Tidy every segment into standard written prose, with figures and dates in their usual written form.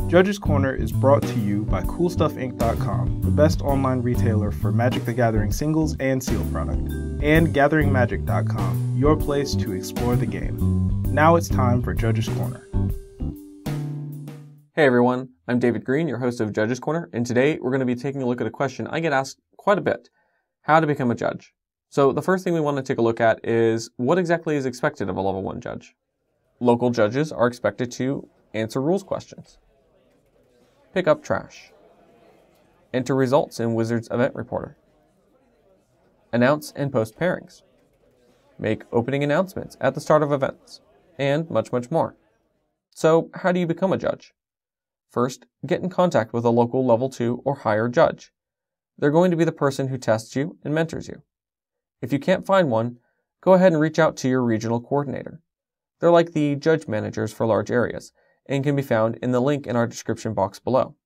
Judge's Corner is brought to you by CoolStuffInc.com, the best online retailer for Magic the Gathering singles and sealed product, and GatheringMagic.com, your place to explore the game. Now it's time for Judge's Corner. Hey everyone, I'm David Green, your host of Judge's Corner, and today we're going to be taking a look at a question I get asked quite a bit: how to become a judge. So the first thing we want to take a look at is what exactly is expected of a level 1 judge. Local judges are expected to answer rules questions, pick up trash, enter results in Wizards Event Reporter, announce and post pairings, make opening announcements at the start of events, and much, much more. So how do you become a judge? First, get in contact with a local level 2 or higher judge. They're going to be the person who tests you and mentors you. If you can't find one, go ahead and reach out to your regional coordinator. They're like the judge managers for large areas, and can be found in the link in our description box below.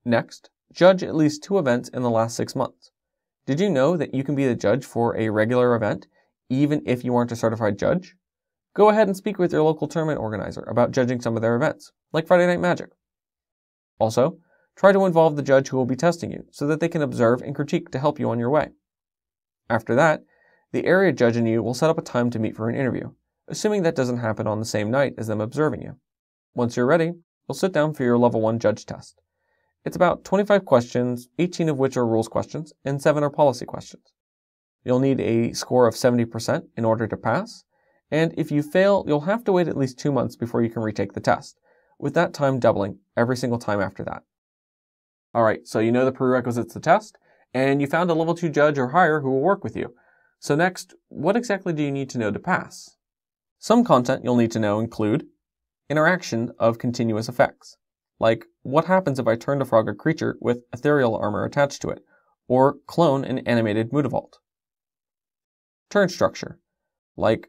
Next, judge at least 2 events in the last 6 months. Did you know that you can be the judge for a regular event, even if you aren't a certified judge? Go ahead and speak with your local tournament organizer about judging some of their events, like Friday Night Magic. Also, try to involve the judge who will be testing you so that they can observe and critique to help you on your way. After that, the area judge and you will set up a time to meet for an interview, assuming that doesn't happen on the same night as them observing you. Once you're ready, you'll sit down for your level 1 judge test. It's about 25 questions, 18 of which are rules questions, and 7 are policy questions. You'll need a score of 70% in order to pass, and if you fail, you'll have to wait at least 2 months before you can retake the test, with that time doubling every single time after that. Alright, so you know the prerequisites to the test, and you found a level 2 judge or higher who will work with you. So next, what exactly do you need to know to pass? Some content you'll need to know include interaction of continuous effects, like what happens if I turn to frog a creature with ethereal armor attached to it, or clone an animated Mutavault. Turn structure, like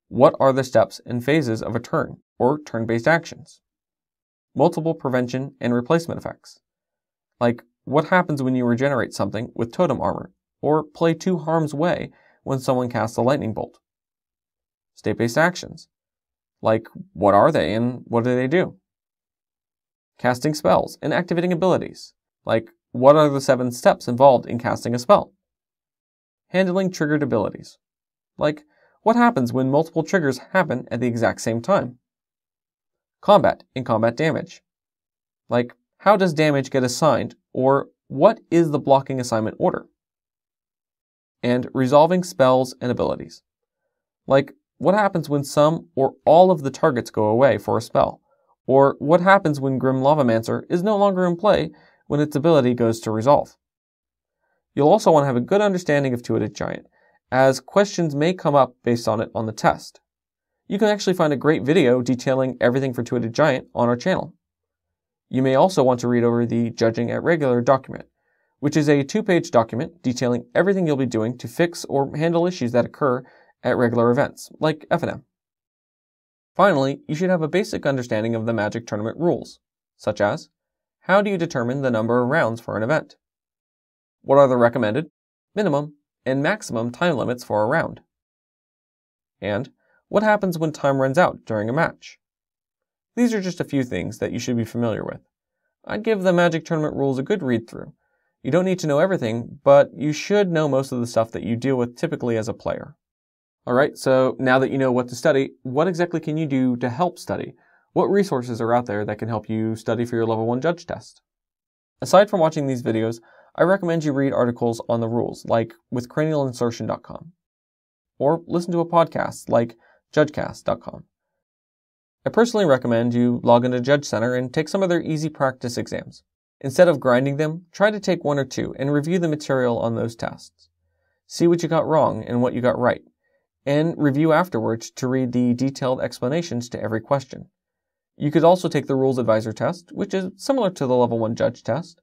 what are the steps and phases of a turn, or turn-based actions. Multiple prevention and replacement effects, like what happens when you regenerate something with totem armor, or play 2 harm's way when someone casts a lightning bolt. State-based actions, like what are they and what do they do? Casting spells and activating abilities, like what are the 7 steps involved in casting a spell? Handling triggered abilities, like what happens when multiple triggers happen at the exact same time? Combat and combat damage, like how does damage get assigned, or what is the blocking assignment order? And resolving spells and abilities, like what happens when some or all of the targets go away for a spell, or what happens when Grim Lavamancer is no longer in play when its ability goes to resolve. You'll also want to have a good understanding of Two-Headed Giant, as questions may come up based on it on the test. You can actually find a great video detailing everything for Two-Headed Giant on our channel. You may also want to read over the Judging at Regular document, which is a 2-page document detailing everything you'll be doing to fix or handle issues that occur at regular events, like FNM. Finally, you should have a basic understanding of the Magic tournament rules, such as, how do you determine the number of rounds for an event? What are the recommended, minimum, and maximum time limits for a round? And what happens when time runs out during a match? These are just a few things that you should be familiar with. I'd give the Magic tournament rules a good read-through. You don't need to know everything, but you should know most of the stuff that you deal with typically as a player. Alright, so now that you know what to study, what exactly can you do to help study? What resources are out there that can help you study for your level 1 judge test? Aside from watching these videos, I recommend you read articles on the rules, like with cranialinsertion.com, or listen to a podcast like judgecast.com. I personally recommend you log into Judge Center and take some of their easy practice exams. Instead of grinding them, try to take 1 or 2 and review the material on those tests. See what you got wrong and what you got right, and review afterwards to read the detailed explanations to every question. You could also take the Rules Advisor test, which is similar to the Level 1 Judge test,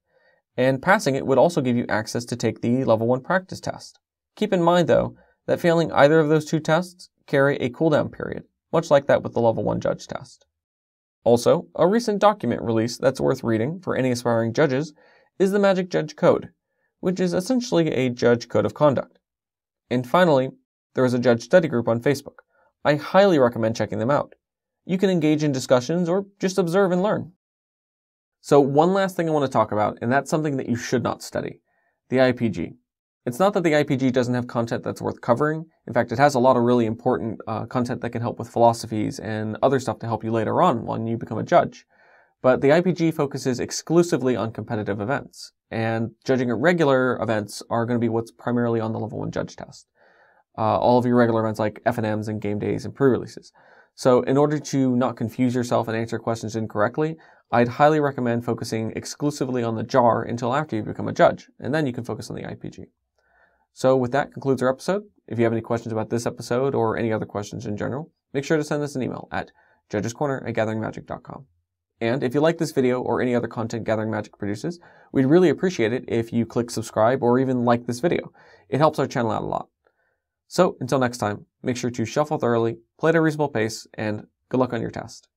and passing it would also give you access to take the Level 1 Practice test. Keep in mind, though, that failing either of those 2 tests carry a cooldown period, much like that with the Level 1 Judge test. Also, a recent document release that's worth reading for any aspiring judges is the Magic Judge Code, which is essentially a judge code of conduct. And finally, there is a judge study group on Facebook. I highly recommend checking them out. you can engage in discussions or just observe and learn. So one last thing I want to talk about, and that's something that you should not study, the IPG. It's not that the IPG doesn't have content that's worth covering. In fact, it has a lot of really important content that can help with philosophies and other stuff to help you later on when you become a judge. But the IPG focuses exclusively on competitive events, and judging at regular events are going to be what's primarily on the Level 1 judge test. All of your regular events like FNMs and game days and pre-releases. So in order to not confuse yourself and answer questions incorrectly, I'd highly recommend focusing exclusively on the JAR until after you become a judge, and then you can focus on the IPG. So with that concludes our episode. If you have any questions about this episode or any other questions in general, make sure to send us an email at judgescorner@gatheringmagic.com. And if you like this video or any other content Gathering Magic produces, we'd really appreciate it if you click subscribe or even like this video. It helps our channel out a lot. So until next time, make sure to shuffle thoroughly, play at a reasonable pace, and good luck on your test.